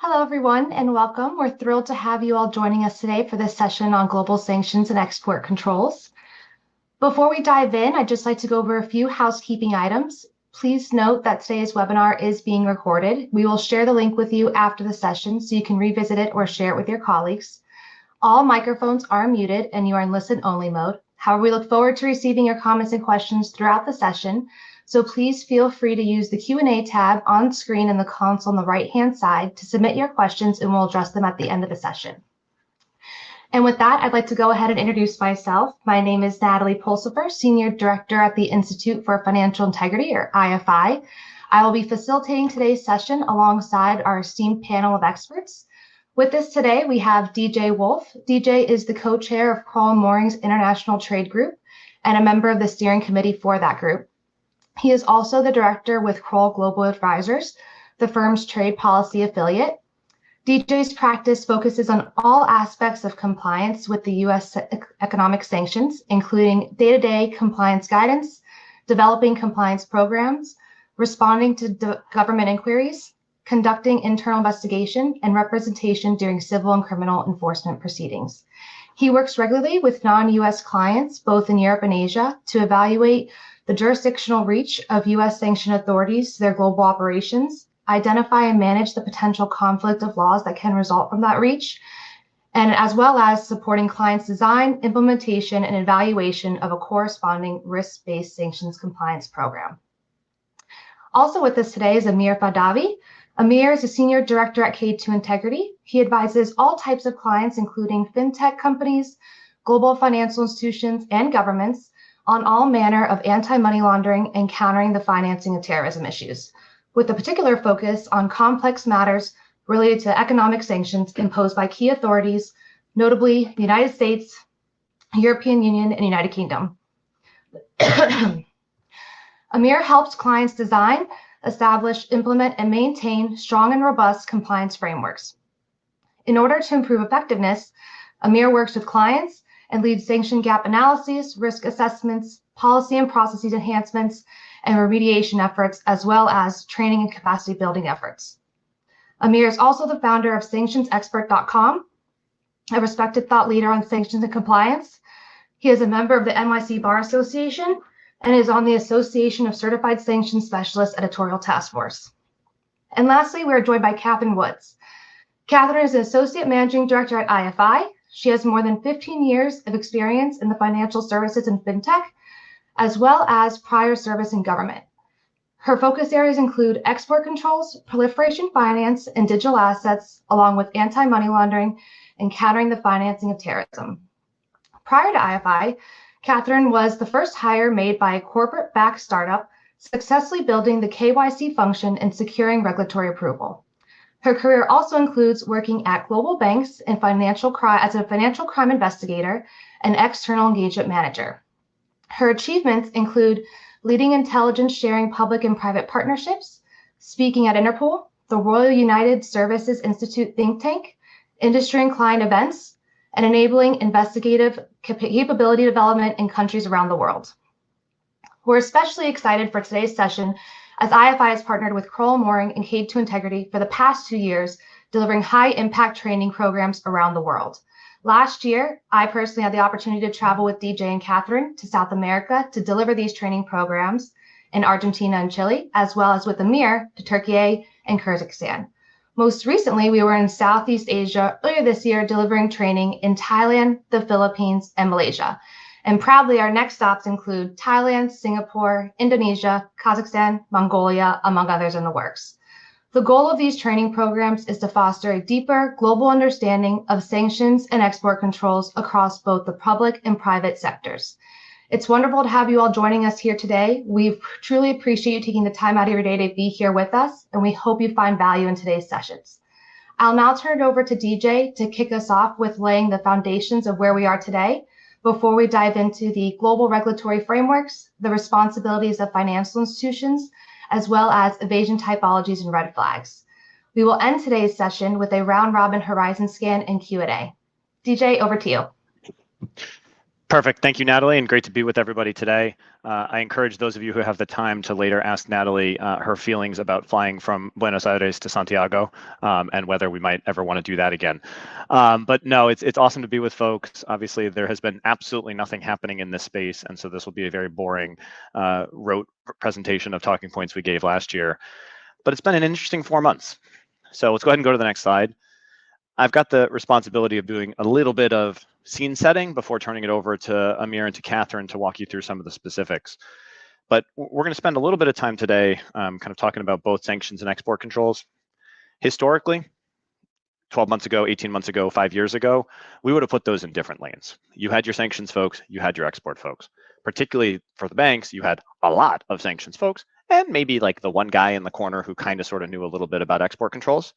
Hello, everyone, and welcome. We're thrilled to have you all joining us today for this session on global sanctions and export controls. Before we dive in, I'd just like to go over a few housekeeping items. Please note that today's webinar is being recorded. We will share the link with you after the session so you can revisit it or share it with your colleagues. All microphones are muted and you are in listen-only mode. However, we look forward to receiving your comments and questions throughout the session. So please feel free to use the Q&A tab on screen in the console on the right-hand side to submit your questions, and we'll address them at the end of the session. And with that, I'd like to go ahead and introduce myself. My name is Natalie Pulsifer, Senior Director at the Institute for Financial Integrity, or IFI. I will be facilitating today's session alongside our esteemed panel of experts. With us today, we have DJ Wolff. DJ is the co-chair of Crowell Mooring's International Trade Group and a member of the steering committee for that group. He is also the director with Crowell Global Advisors, the firm's trade policy affiliate. DJ's practice focuses on all aspects of compliance with the U.S. economic sanctions, including day-to-day compliance guidance, developing compliance programs, responding to government inquiries, conducting internal investigation, and representation during civil and criminal enforcement proceedings. He works regularly with non-U.S. clients, both in Europe and Asia, to evaluate the jurisdictional reach of U.S. sanctioned authorities to their global operations, identify and manage the potential conflict of laws that can result from that reach, and as well as supporting clients' design, implementation, and evaluation of a corresponding risk-based sanctions compliance program. Also with us today is Amir Fadavi. Amir is a senior director at K2 Integrity. He advises all types of clients, including fintech companies, global financial institutions, and governments, on all manner of anti-money laundering and countering the financing of terrorism issues, with a particular focus on complex matters related to economic sanctions imposed by key authorities, notably the United States, European Union, and United Kingdom. Amir helps clients design, establish, implement, and maintain strong and robust compliance frameworks. In order to improve effectiveness, Amir works with clients and leads sanction gap analyses, risk assessments, policy and processes enhancements, and remediation efforts, as well as training and capacity building efforts. Amir is also the founder of sanctionsexpert.com, a respected thought leader on sanctions and compliance. He is a member of the NYC Bar Association and is on the Association of Certified Sanctions Specialists editorial task force. And lastly, we are joined by Catherine Woods. Catherine is an associate managing director at IFI. She has more than 15 years of experience in the financial services and fintech, as well as prior service in government. Her focus areas include export controls, proliferation finance, and digital assets, along with anti-money laundering and countering the financing of terrorism. Prior to IFI, Catherine was the first hire made by a corporate-backed startup, successfully building the KYC function and securing regulatory approval. Her career also includes working at global banks and as a financial crime investigator and external engagement manager. Her achievements include leading intelligence sharing public and private partnerships, speaking at Interpol, the Royal United Services Institute think tank, industry and client events, and enabling investigative capability development in countries around the world. We're especially excited for today's session as IFI has partnered with Crowell Mooring and K2 Integrity for the past 2 years, delivering high-impact training programs around the world. Last year, I personally had the opportunity to travel with DJ and Catherine to South America to deliver these training programs in Argentina and Chile, as well as with Amir to Turkey and Kyrgyzstan. Most recently, we were in Southeast Asia earlier this year delivering training in Thailand, the Philippines, and Malaysia. And proudly, our next stops include Thailand, Singapore, Indonesia, Kazakhstan, Mongolia, among others in the works. The goal of these training programs is to foster a deeper global understanding of sanctions and export controls across both the public and private sectors. It's wonderful to have you all joining us here today. We truly appreciate you taking the time out of your day to be here with us, and we hope you find value in today's sessions. I'll now turn it over to DJ to kick us off with laying the foundations of where we are today before we dive into the global regulatory frameworks, the responsibilities of financial institutions, as well as evasion typologies and red flags. We will end today's session with a round-robin horizon scan and Q&A. DJ, over to you. Perfect. Thank you, Natalie, and great to be with everybody today. I encourage those of you who have the time to later ask Natalie her feelings about flying from Buenos Aires to Santiago and whether we might ever want to do that again. But no, it's awesome to be with folks. Obviously, there has been absolutely nothing happening in this space, and so this will be a very boring rote presentation of talking points we gave last year. But it's been an interesting 4 months. So let's go ahead and go to the next slide. I've got the responsibility of doing a little bit of scene setting before turning it over to Amir and to Catherine to walk you through some of the specifics. But we're going to spend a little bit of time today kind of talking about both sanctions and export controls. Historically, 12 months ago, 18 months ago, 5 years ago, we would have put those in different lanes. You had your sanctions folks, you had your export folks. Particularly for the banks, you had a lot of sanctions folks and maybe like the one guy in the corner who kind of sort of knew a little bit about export controls.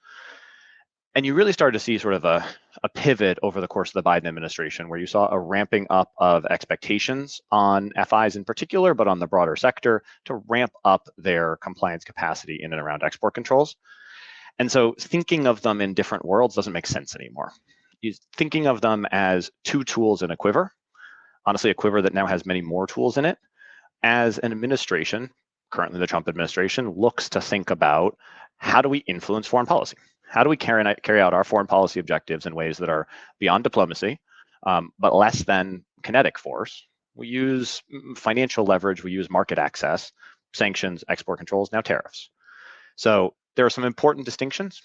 And you really started to see sort of a pivot over the course of the Biden administration where you saw a ramping up of expectations on FIs in particular, but on the broader sector to ramp up their compliance capacity in and around export controls. And so thinking of them in different worlds doesn't make sense anymore. Thinking of them as two tools in a quiver, honestly, a quiver that now has many more tools in it, as an administration, currently the Trump administration, looks to think about how do we influence foreign policy? How do we carry out our foreign policy objectives in ways that are beyond diplomacy, but less than kinetic force? We use financial leverage, we use market access, sanctions, export controls, now tariffs. So there are some important distinctions.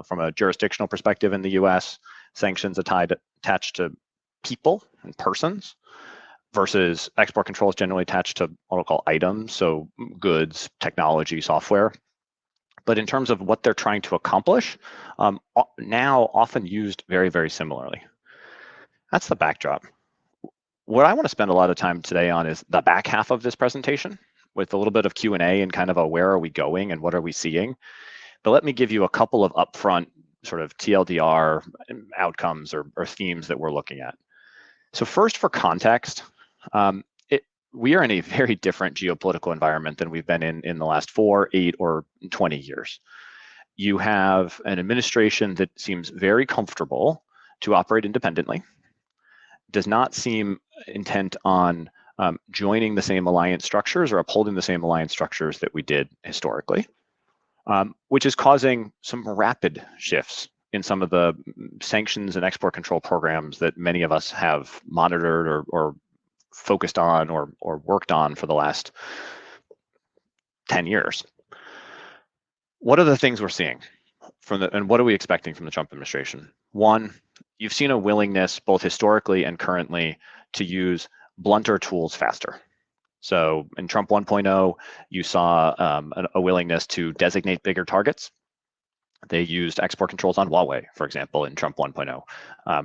From a jurisdictional perspective in the US, sanctions are attached to people and persons versus export controls generally attached to what we'll call items, so goods, technology, software. But in terms of what they're trying to accomplish, now often used very, very similarly. That's the backdrop. What I want to spend a lot of time today on is the back half of this presentation with a little bit of Q&A and kind of a where are we going and what are we seeing. But let me give you a couple of upfront sort of TLDR outcomes or themes that we're looking at. So first, for context, we are in a very different geopolitical environment than we've been in the last 4, 8, or 20 years. You have an administration that seems very comfortable to operate independently, does not seem intent on joining the same alliance structures or upholding the same alliance structures that we did historically, which is causing some rapid shifts in some of the sanctions and export control programs that many of us have monitored or focused on or worked on for the last 10 years. What are the things we're seeing and what are we expecting from the Trump administration? One, you've seen a willingness both historically and currently to use blunter tools faster. So in Trump 1.0, you saw a willingness to designate bigger targets. They used export controls on Huawei, for example, in Trump 1.0.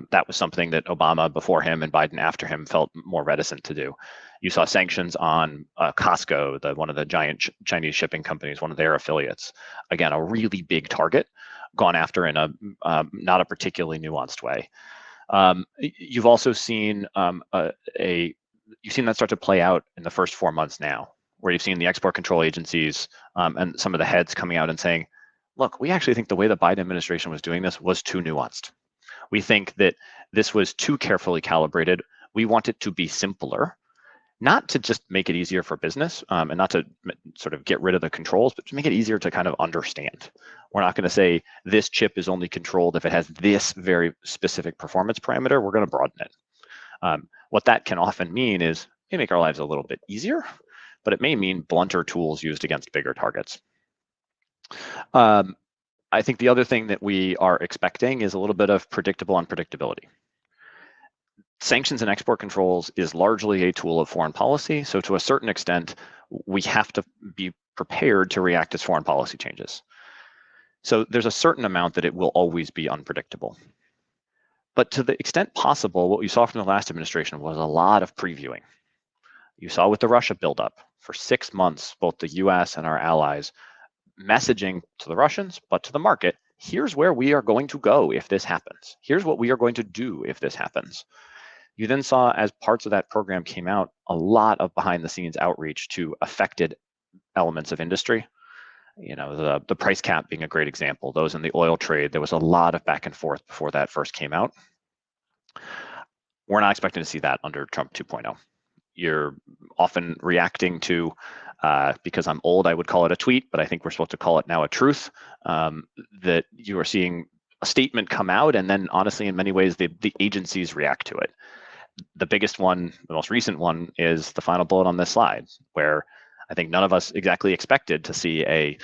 That was something that Obama before him and Biden after him felt more reticent to do. You saw sanctions on Costco, one of the giant Chinese shipping companies, one of their affiliates. Again, a really big target, gone after in a not a particularly nuanced way. You've also seen you've seen that start to play out in the first 4 months now, where you've seen the export control agencies and some of the heads coming out and saying, look, we actually think the way the Biden administration was doing this was too nuanced. We think that this was too carefully calibrated. We want it to be simpler, not to just make it easier for business and not to sort of get rid of the controls, but to make it easier to kind of understand. We're not going to say this chip is only controlled if it has this very specific performance parameter. We're going to broaden it. What that can often mean is it may make our lives a little bit easier, but it may mean blunter tools used against bigger targets. I think the other thing that we are expecting is a little bit of predictable unpredictability. Sanctions and export controls is largely a tool of foreign policy. So to a certain extent, we have to be prepared to react as foreign policy changes. So there's a certain amount that it will always be unpredictable. But to the extent possible, what we saw from the last administration was a lot of previewing. You saw with the Russia buildup for 6 months, both the US and our allies messaging to the Russians, but to the market, here's where we are going to go if this happens. Here's what we are going to do if this happens. You then saw, as parts of that program came out, a lot of behind the scenes outreach to affected elements of industry. The price cap being a great example. Those in the oil trade, there was a lot of back and forth before that first came out. We're not expecting to see that under Trump 2.0. You're often reacting to, because I'm old, I would call it a tweet, but I think we're supposed to call it now a truth, that you are seeing a statement come out, and then honestly, in many ways, the agencies react to it. The biggest one, the most recent one, is the final bullet on this slide, where I think none of us exactly expected to see a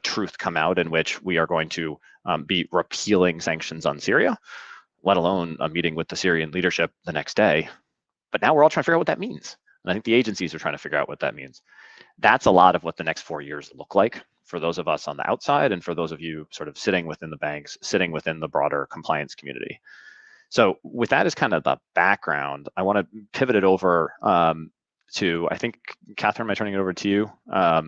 truth come out in which we are going to be repealing sanctions on Syria, let alone a meeting with the Syrian leadership the next day. But now we're all trying to figure out what that means. And I think the agencies are trying to figure out what that means. That's a lot of what the next 4 years look like for those of us on the outside and for those of you sort of sitting within the banks, sitting within the broader compliance community. So with that as kind of the background, I want to pivot it over to, I think, Catherine, am I turning it over to you? Or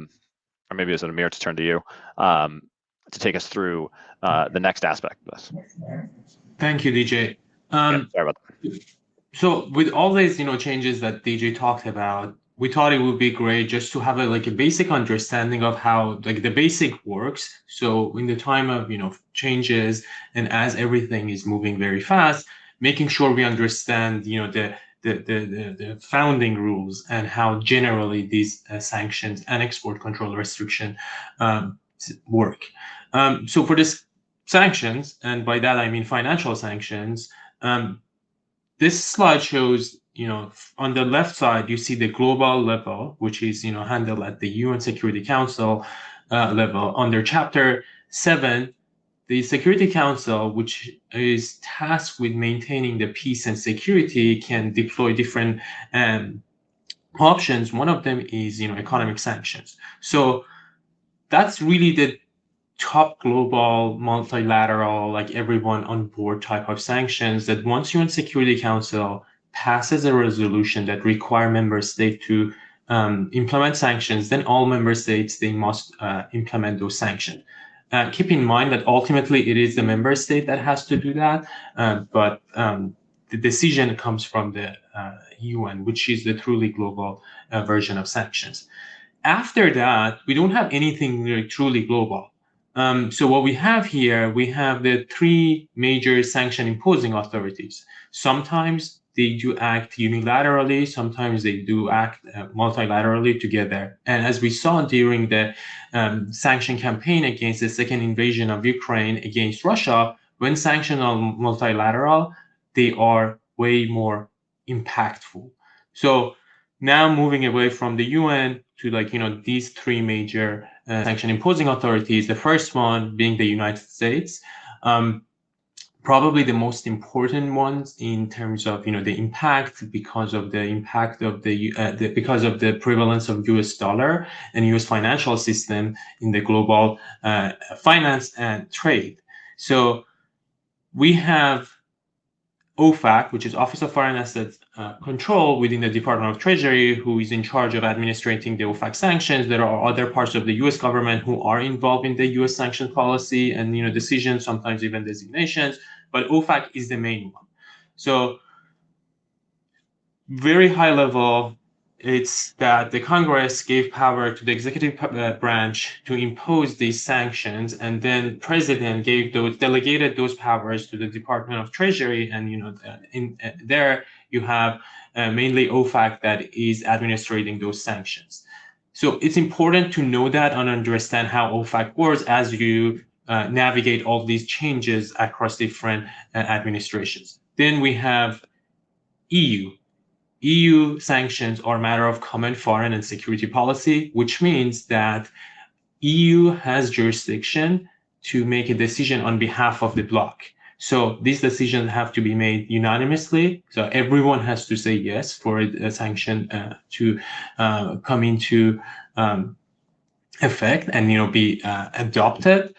maybe it's Amir to turn to you to take us through the next aspect of this. Thank you, DJ. Sorry about that. So with all these, changes that DJ talked about, we thought it would be great just to have a basic understanding of how the basic works. So in the time of changes, and as everything is moving very fast, making sure we understand the founding rules and how generally these sanctions and export control restriction work. So for this sanctions, and by that I mean financial sanctions, this slide shows, on the left side, you see the global level, which is, handled at the UN Security Council level. Under Chapter 7, the Security Council, which is tasked with maintaining the peace and security, can deploy different options. One of them is, economic sanctions. So that's really the top global multilateral, everyone on board type of sanctions that once UN Security Council passes a resolution that require member states to implement sanctions, then all member states, they must implement those sanctions. Keep in mind that ultimately it is the member state that has to do that, but the decision comes from the UN, which is the truly global version of sanctions. After that, we don't have anything really truly global. So what we have here, we have the three major sanction imposing authorities. Sometimes they do act unilaterally, sometimes they do act multilaterally together. And as we saw during the sanction campaign against the second invasion of Ukraine against Russia, when sanctions are multilateral, they are way more impactful. So now moving away from the UN to these three major sanction imposing authorities, the first one being the United States, probably the most important ones in terms of the impact, because of the impact of because of the prevalence of US dollar and US financial system in the global finance and trade. So we have OFAC, which is Office of Foreign Assets Control within the Department of Treasury, who is in charge of administrating the OFAC sanctions. There are other parts of the US government who are involved in the US sanction policy and decisions, sometimes even designations, but OFAC is the main one. So very high level, it's that the Congress gave power to the executive branch to impose these sanctions, and then President delegated those powers to the Department of Treasury, and there you have mainly OFAC that is administrating those sanctions. So it's important to know that and understand how OFAC works as you navigate all these changes across different administrations. Then we have EU. EU sanctions are a matter of common foreign and security policy, which means that EU has jurisdiction to make a decision on behalf of the bloc. So these decisions have to be made unanimously. So everyone has to say yes for a sanction to come into effect and be adopted.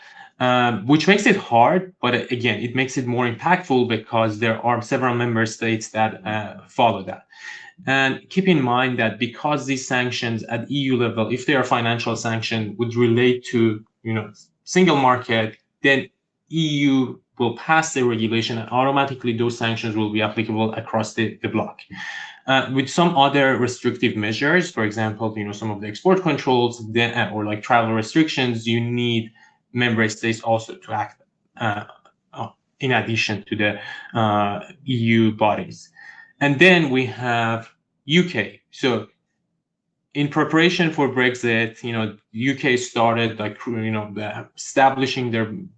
Which makes it hard, but again, it makes it more impactful because there are several member states that follow that. And keep in mind that because these sanctions at EU level, if they are financial sanctions, would relate to single market, then EU will pass the regulation and automatically those sanctions will be applicable across the bloc. With some other restrictive measures, for example, some of the export controls or travel restrictions, you need member states also to act in addition to the EU bodies. And then we have UK. So in preparation for Brexit, UK started establishing the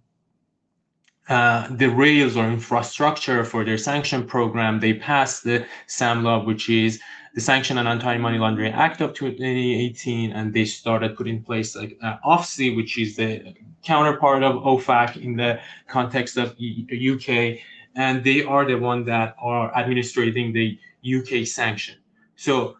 rails or infrastructure for their sanction program. They passed the SAM law, which is the Sanction and Anti-Money Laundering Act of 2018, and they started put in place like OFSI, which is the counterpart of OFAC in the context of UK, and they are the one that are administrating the UK sanction. So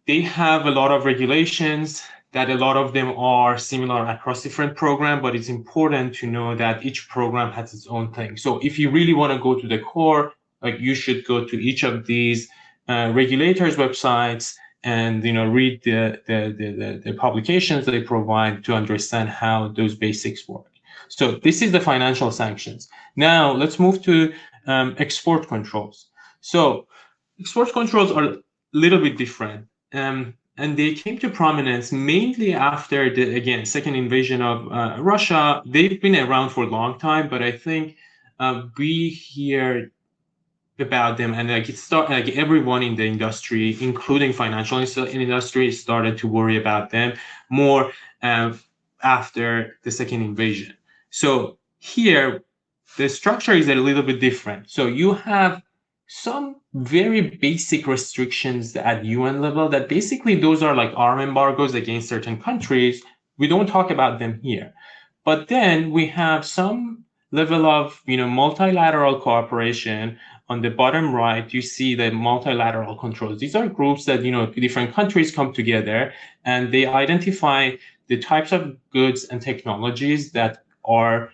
they have a lot of regulations that a lot of them are similar across different programs, but it's important to know that each program has its own thing. So if you really want to go to the core, like you should go to each of these regulators' websites and read the publications they provide to understand how those basics work. So this is the financial sanctions. Now let's move to export controls. So export controls are a little bit different. And they came to prominence mainly after the, again, second invasion of Russia. They've been around for a long time, but I think we hear about them, and like everyone in the industry, including financial industry, started to worry about them more after the second invasion. So here, the structure is a little bit different. So you have some very basic restrictions at UN level that basically those are like arm embargoes against certain countries. We don't talk about them here. But then we have some level of multilateral cooperation. On the bottom right, you see the multilateral controls. These are groups that different countries come together and they identify the types of goods and technologies that are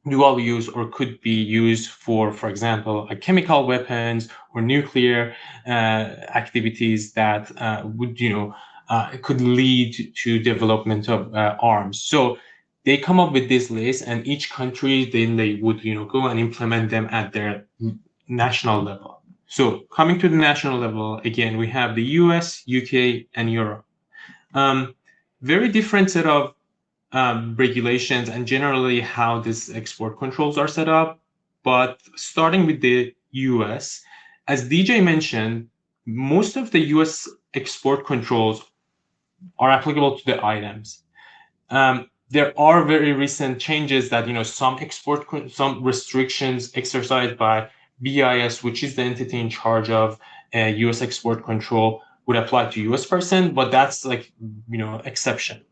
dual use or could be used for example, chemical weapons or nuclear activities that would, could lead to development of arms. So they come up with this list, and each country then they would, go and implement them at their national level. So coming to the national level, again, we have the US, UK, and Europe. Very different set of regulations and generally how these export controls are set up. But starting with the US, as DJ mentioned, most of the US export controls are applicable to the items. There are very recent changes that some restrictions exercised by BIS, which is the entity in charge of US export control, would apply to US person, but that's like exception.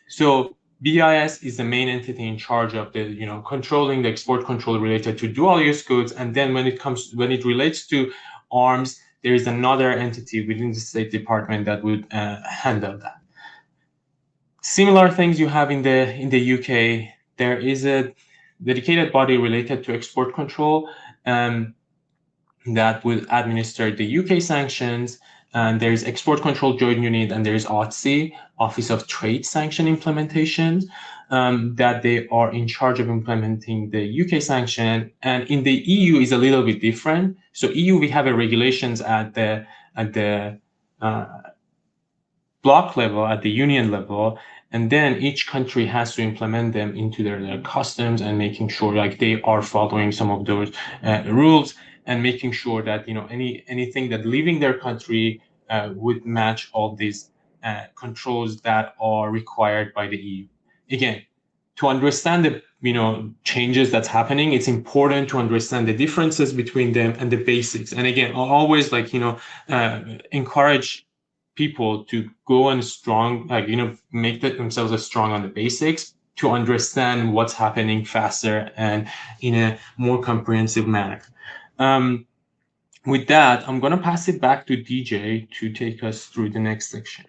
So BIS is the main entity in charge of the controlling the export control related to dual use goods, and then when it relates to arms, there is another entity within the State Department that would handle that. Similar things you have in the UK. There is a dedicated body related to export control that will administer the UK sanctions. And there is Export Control Joint Unit, and there is OTSI, Office of Trade Sanction Implementation, that they are in charge of implementing the UK sanction. And in the EU is a little bit different. So EU, we have a regulations at the block level, at the union level, and then each country has to implement them into their customs and making sure like they are following some of those rules, and making sure that anything that leaving their country would match all these controls that are required by the EU. Again, to understand the changes that's happening, it's important to understand the differences between them and the basics. And again, I'll always encourage people to go on strong, make themselves as strong on the basics to understand what's happening faster and in a more comprehensive manner. With that, I'm going to pass it back to DJ to take us through the next section.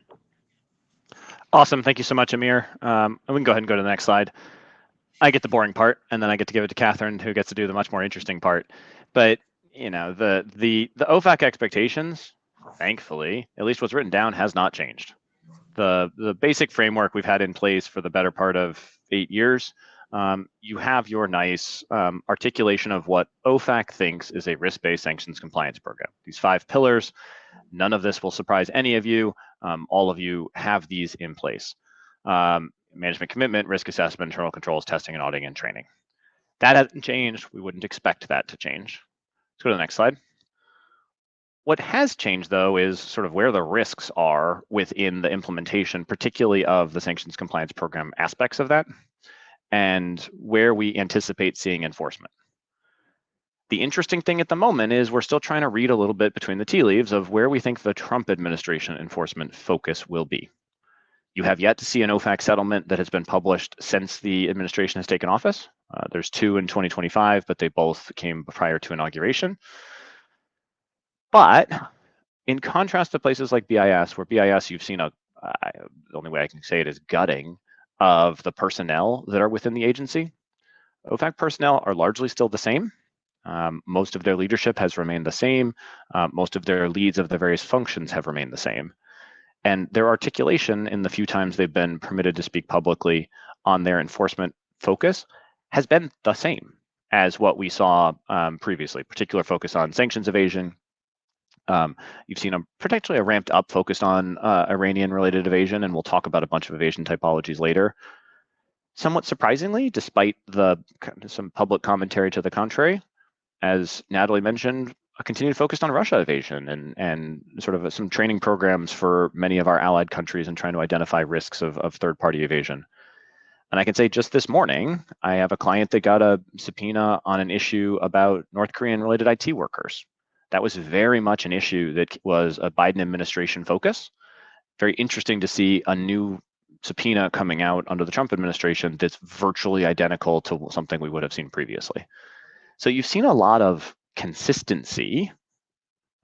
Awesome. Thank you so much, Amir. And we can go ahead and go to the next slide. I get the boring part, and then I get to give it to Catherine, who gets to do the much more interesting part. But the OFAC expectations, thankfully, at least what's written down, has not changed. The basic framework we've had in place for the better part of 8 years. You have your nice articulation of what OFAC thinks is a risk-based sanctions compliance program. These 5 pillars, none of this will surprise any of you. All of you have these in place. Management commitment, risk assessment, internal controls, testing and auditing, and training. That hasn't changed. We wouldn't expect that to change. Let's go to the next slide. What has changed, though, is sort of where the risks are within the implementation, particularly of the sanctions compliance program aspects of that, and where we anticipate seeing enforcement. The interesting thing at the moment is we're still trying to read a little bit between the tea leaves of where we think the Trump administration enforcement focus will be. You have yet to see an OFAC settlement that has been published since the administration has taken office. There's 2 in 2025, but they both came prior to inauguration. But in contrast to places like BIS, where BIS you've seen the only way I can say it is gutting of the personnel that are within the agency, OFAC personnel are largely still the same. Most of their leadership has remained the same. Most of their leads of the various functions have remained the same. And their articulation in the few times they've been permitted to speak publicly on their enforcement focus has been the same as what we saw previously, particular focus on sanctions evasion. You've seen potentially a ramped up focus on Iranian-related evasion, and we'll talk about a bunch of evasion typologies later. Somewhat surprisingly, despite some public commentary to the contrary, as Natalie mentioned, a continued focus on Russia evasion and sort of some training programs for many of our allied countries and trying to identify risks of third-party evasion. And I can say just this morning, I have a client that got a subpoena on an issue about North Korean-related IT workers. That was very much an issue that was a Biden administration focus. Very interesting to see a new subpoena coming out under the Trump administration that's virtually identical to something we would have seen previously. So you've seen a lot of consistency,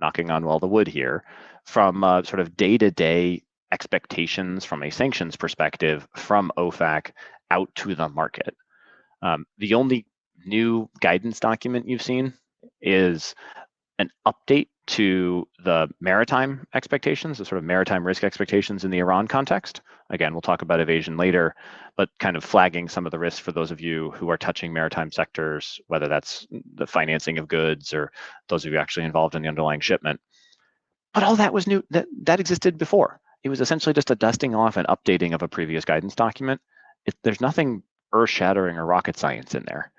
knocking on all the wood here, from sort of day-to-day expectations from a sanctions perspective from OFAC out to the market. The only new guidance document you've seen is an update to the maritime expectations, the sort of maritime risk expectations in the Iran context. Again, we'll talk about evasion later, but kind of flagging some of the risks for those of you who are touching maritime sectors, whether that's the financing of goods or those of you actually involved in the underlying shipment. But all that was new, that existed before. It was essentially just a dusting off and updating of a previous guidance document. There's nothing earth-shattering or rocket science in there.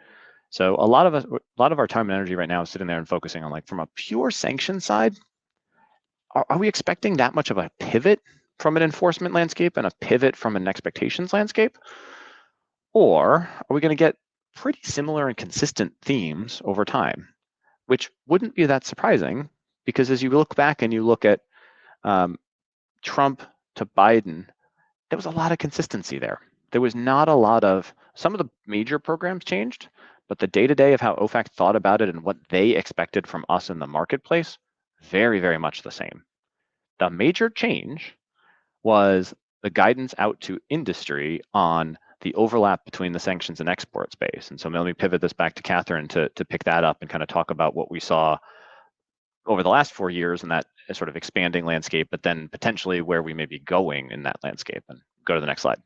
So a lot of our time and energy right now is sitting there and focusing on, like, from a pure sanction side, are we expecting that much of a pivot from an enforcement landscape and a pivot from an expectations landscape? Or are we going to get pretty similar and consistent themes over time, which wouldn't be that surprising, because as you look back and you look at Trump to Biden, there was a lot of consistency there. There was not a lot of, some of the major programs changed, but the day-to-day of how OFAC thought about it and what they expected from us in the marketplace, very, very much the same. The major change was the guidance out to industry on the overlap between the sanctions and export space. And so let me pivot this back to Catherine to pick that up and kind of talk about what we saw over the last 4 years in that sort of expanding landscape, but then potentially where we may be going in that landscape. And go to the next slide.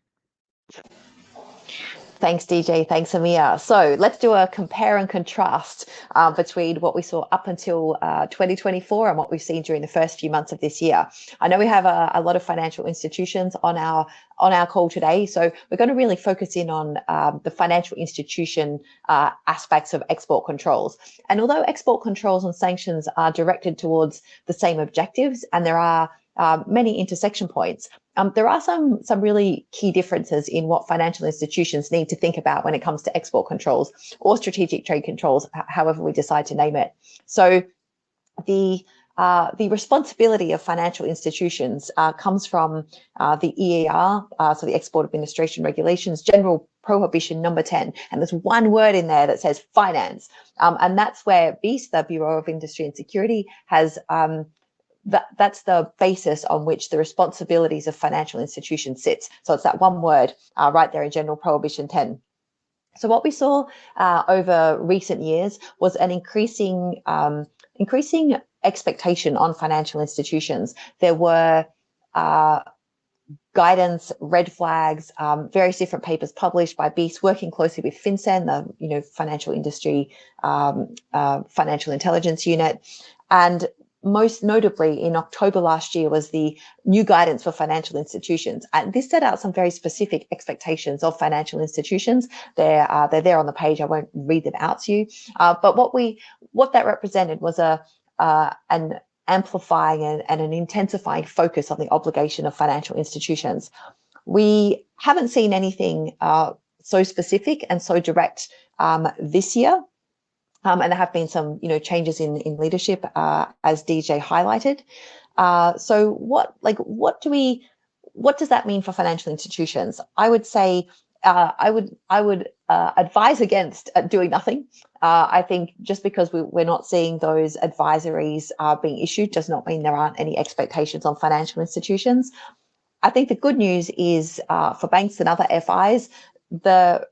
Thanks, DJ. Thanks, Amir. So let's do a compare and contrast between what we saw up until 2024 and what we've seen during the first few months of this year. I know we have a lot of financial institutions on our call today, so we're going to really focus in on the financial institution aspects of export controls. And although export controls and sanctions are directed towards the same objectives, and there are many intersection points, there are some really key differences in what financial institutions need to think about when it comes to export controls or strategic trade controls, however we decide to name it. So the responsibility of financial institutions comes from the EAR, so the Export Administration Regulations, General Prohibition number 10. And there's one word in there that says finance. And that's where BIS, the Bureau of Industry and Security, has that's the basis on which the responsibilities of financial institutions sits. So it's that one word right there in General Prohibition 10. So what we saw over recent years was an increasing expectation on financial institutions. There were guidance, red flags, various different papers published by BIS, working closely with FinCEN, the financial industry financial intelligence unit, and most notably in October last year was the new guidance for financial institutions. And this set out some very specific expectations of financial institutions. They're there on the page. I won't read them out to you. But what that represented was an amplifying and an intensifying focus on the obligation of financial institutions. We haven't seen anything so specific and so direct this year. And there have been some, changes in leadership, as DJ highlighted. So what does that mean for financial institutions? I would say I would advise against doing nothing. I think just because we're not seeing those advisories being issued does not mean there aren't any expectations on financial institutions. I think the good news is for banks and other FIs, the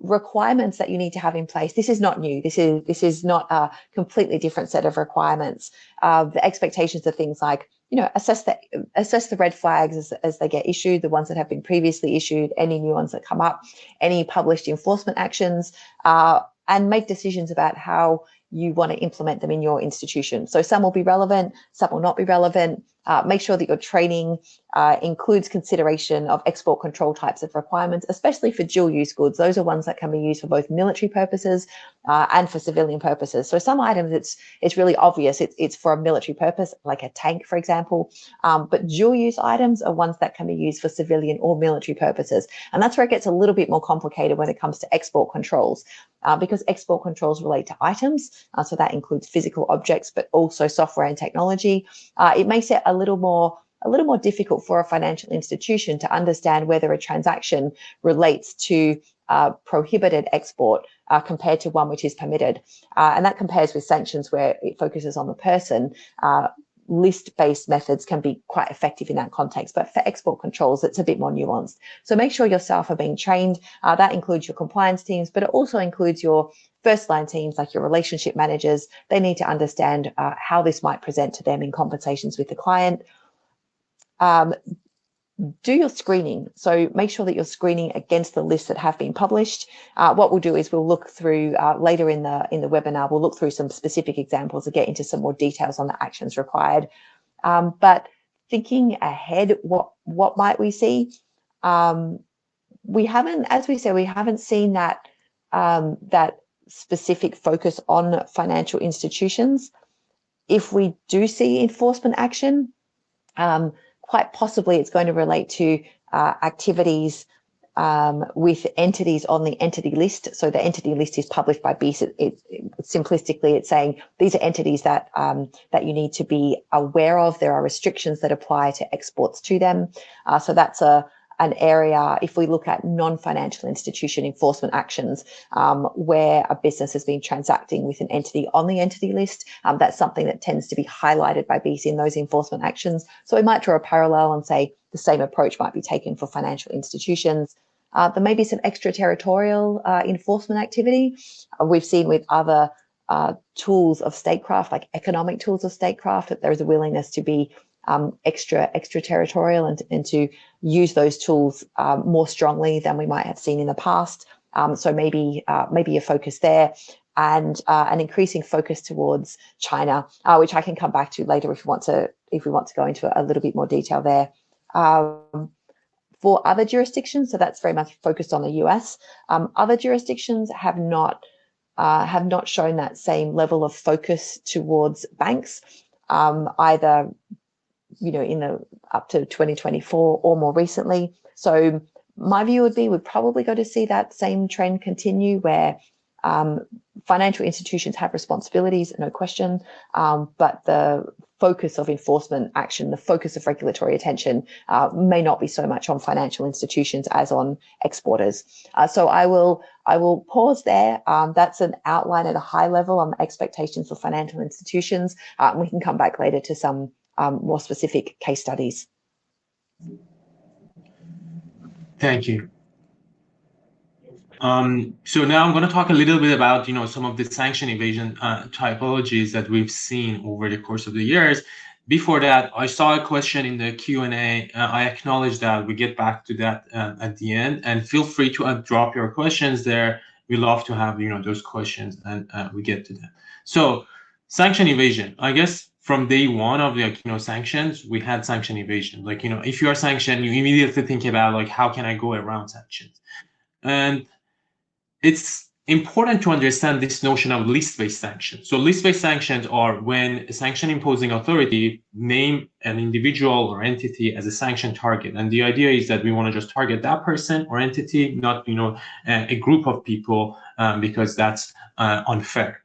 requirements that you need to have in place. This is not new. This is not a completely different set of requirements. The expectations are things like, assess the red flags as they get issued, the ones that have been previously issued, any new ones that come up, any published enforcement actions, and make decisions about how you want to implement them in your institution. So some will be relevant, some will not be relevant. Make sure that your training includes consideration of export control types of requirements, especially for dual use goods. Those are ones that can be used for both military purposes and for civilian purposes. So some items it's really obvious it's for a military purpose, like a tank, for example. But dual use items are ones that can be used for civilian or military purposes. And that's where it gets a little bit more complicated when it comes to export controls, because export controls relate to items. So that includes physical objects, but also software and technology. It makes it a little more difficult for a financial institution to understand whether a transaction relates to prohibited export compared to one which is permitted. And that compares with sanctions, where it focuses on the person. List-based methods can be quite effective in that context, but for export controls, it's a bit more nuanced. So make sure your staff are being trained. That includes your compliance teams, but it also includes your first-line teams, like your relationship managers. They need to understand how this might present to them in conversations with the client. Do your screening. So make sure that you're screening against the lists that have been published. What we'll do is we'll look through later in the webinar, we'll look through some specific examples to get into some more details on the actions required. But thinking ahead, what might we see? We haven't, as we said, we haven't seen that specific focus on financial institutions. If we do see enforcement action, quite possibly it's going to relate to activities with entities on the entity list. So the entity list is published by BEAS. Simplistically, it's saying these are entities that you need to be aware of. There are restrictions that apply to exports to them. So that's an area, if we look at non-financial institution enforcement actions, where a business has been transacting with an entity on the entity list, that's something that tends to be highlighted by BEAS in those enforcement actions. So we might draw a parallel and say the same approach might be taken for financial institutions. There may be some extraterritorial enforcement activity. We've seen with other tools of statecraft, like economic tools of statecraft, that there is a willingness to be extraterritorial and to use those tools more strongly than we might have seen in the past. So maybe a focus there, and an increasing focus towards China, which I can come back to later if we want to go into a little bit more detail there. For other jurisdictions, so that's very much focused on the US. Other jurisdictions have not shown that same level of focus towards banks, either in the up to 2024 or more recently. So my view would be we're probably going to see that same trend continue, where financial institutions have responsibilities, no question, but the focus of enforcement action, the focus of regulatory attention may not be so much on financial institutions as on exporters. So I will pause there. That's an outline at a high level on the expectations for financial institutions. We can come back later to some more specific case studies. Thank you. So now I'm going to talk a little bit about some of the sanction evasion typologies that we've seen over the course of the years. Before that, I saw a question in the Q&A. I acknowledge that. We get back to that at the end, and feel free to drop your questions there. We love to have those questions, and we get to them. So sanction evasion, I guess from day one of sanctions, we had sanction evasion. Like, if you are sanctioned, you immediately think about like, how can I go around sanctions? And it's important to understand this notion of list-based sanctions. So list-based sanctions are when a sanction imposing authority name an individual or entity as a sanction target. And the idea is that we want to just target that person or entity, not a group of people, because that's unfair.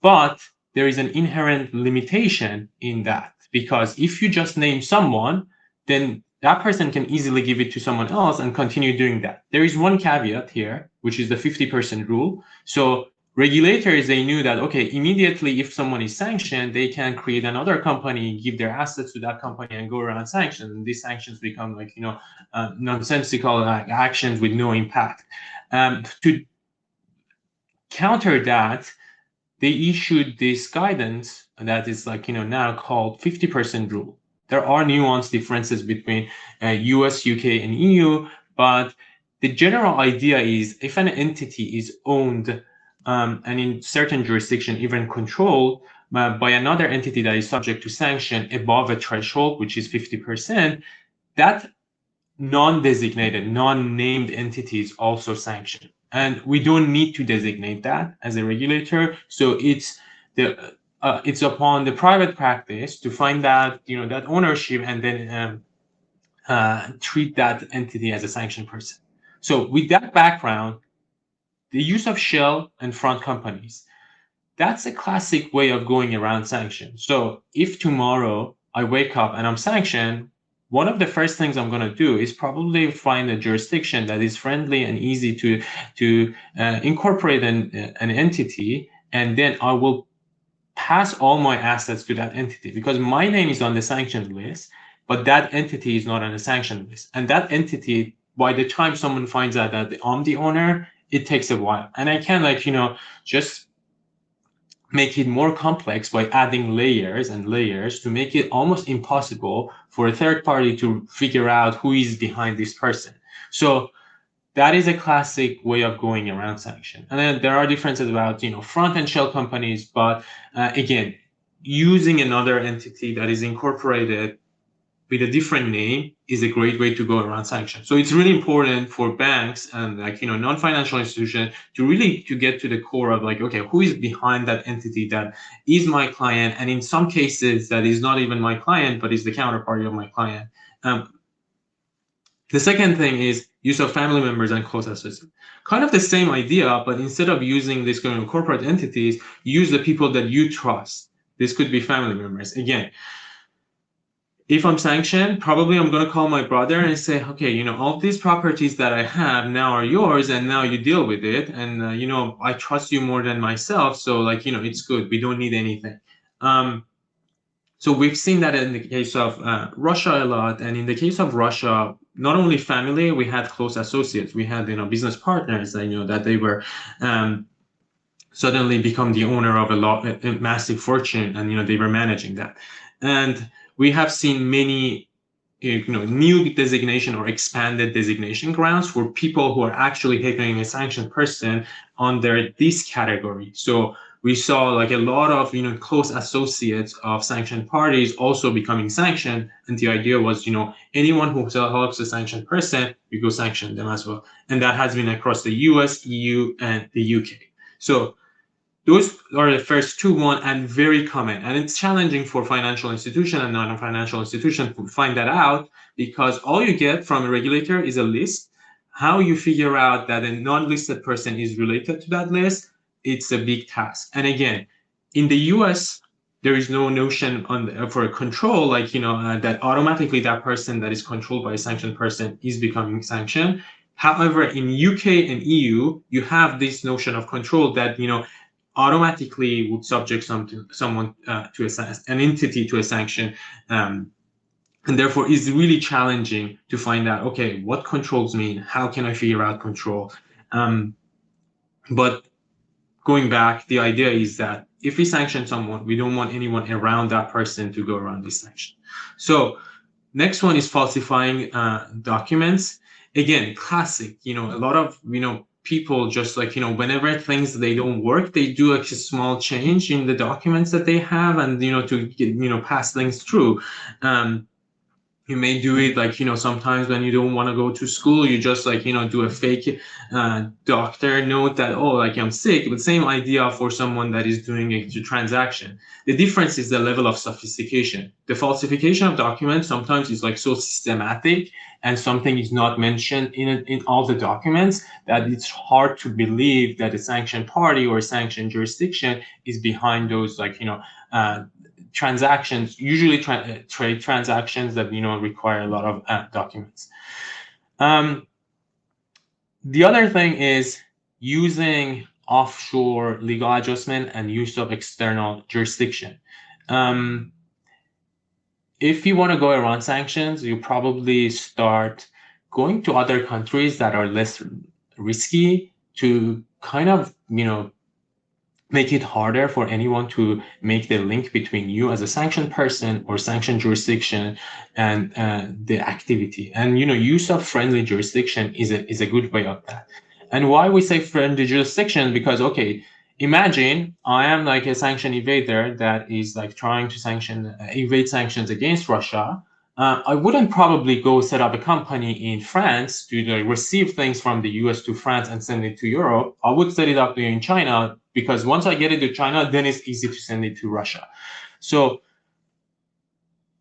But there is an inherent limitation in that, because if you just name someone, then that person can easily give it to someone else and continue doing that. There is one caveat here, which is the 50% rule. So regulators, they knew that, okay, immediately if someone is sanctioned, they can create another company, give their assets to that company and go around sanctions. And these sanctions become like, nonsensical actions with no impact. To counter that, they issued this guidance that is like, now called 50% rule. There are nuanced differences between US, UK, and EU, but the general idea is if an entity is owned and in certain jurisdiction even controlled by another entity that is subject to sanction above a threshold, which is 50%, that non-designated, non-named entity is also sanctioned. And we don't need to designate that as a regulator. So it's upon the private practice to find that that ownership and then treat that entity as a sanctioned person. So with that background, the use of shell and front companies, that's a classic way of going around sanctions. So if tomorrow I wake up and I'm sanctioned, one of the first things I'm going to do is probably find a jurisdiction that is friendly and easy to incorporate an entity, and then I will pass all my assets to that entity, because my name is on the sanctioned list, but that entity is not on the sanctioned list. And that entity, by the time someone finds out that I'm the owner, it takes a while. And I can just make it more complex by adding layers and layers to make it almost impossible for a third party to figure out who is behind this person. So that is a classic way of going around sanction. And then there are differences about front and shell companies, but again, using another entity that is incorporated with a different name is a great way to go around sanctions. So it's really important for banks and non-financial institutions to get to the core of okay, who is behind that entity that is my client, and in some cases that is not even my client but is the counterparty of my client. The second thing is use of family members and close associates. Kind of the same idea, but instead of using this kind of corporate entities, use the people that you trust. This could be family members. Again, if I'm sanctioned, probably I'm going to call my brother and say, okay, all these properties that I have now are yours, and now you deal with it. And, I trust you more than myself. So it's good. We don't need anything. So we've seen that in the case of Russia a lot. And in the case of Russia, not only family, we had close associates. We had, business partners that they were suddenly become the owner of a massive fortune, and they were managing that. And we have seen many new designation or expanded designation grounds for people who are actually taking a sanctioned person under this category. So we saw a lot of close associates of sanctioned parties also becoming sanctioned, and the idea was anyone who helps a sanctioned person, we go sanction them as well. And that has been across the US, EU, and the UK. So those are the first two, and very common. And it's challenging for financial institution and non-financial institution to find that out, because all you get from a regulator is a list. How you figure out that a non-listed person is related to that list, it's a big task. And again, in the US, there is no notion for a control, that automatically that person that is controlled by a sanctioned person is becoming sanctioned. However, in UK and EU, you have this notion of control that, automatically would subject someone to an entity to a sanction, and therefore is really challenging to find out, okay, what controls mean? How can I figure out control? But going back, the idea is that if we sanction someone, we don't want anyone around that person to go around this sanction. So next one is falsifying documents. Again, classic. A lot of people just like, whenever things they don't work, they do like a small change in the documents that they have, and to get, pass things through. You may do it like, sometimes when you don't want to go to school, you just like, do a fake doctor note that, oh, like I'm sick, but same idea for someone that is doing a transaction. The difference is the level of sophistication. The falsification of documents sometimes is like so systematic, and something is not mentioned in all the documents, that it's hard to believe that a sanctioned party or a sanctioned jurisdiction is behind those like, transactions, usually trade transactions that require a lot of documents. The other thing is using offshore legal adjustment and use of external jurisdiction. If you want to go around sanctions, you probably start going to other countries that are less risky to kind of make it harder for anyone to make the link between you as a sanctioned person or sanctioned jurisdiction and the activity. And use of friendly jurisdiction is a good way of that. And why we say friendly jurisdiction? Because okay, imagine I am like a sanction evader that is like trying to evade sanctions against Russia. I wouldn't probably go set up a company in France to receive things from the US to France and send it to Europe. I would set it up in China, because once I get it to China, then it's easy to send it to Russia. So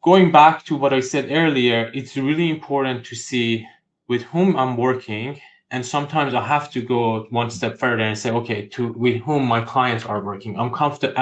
going back to what I said earlier, it's really important to see with whom I'm working. And sometimes I have to go one step further and say, okay, with whom my clients are working. Am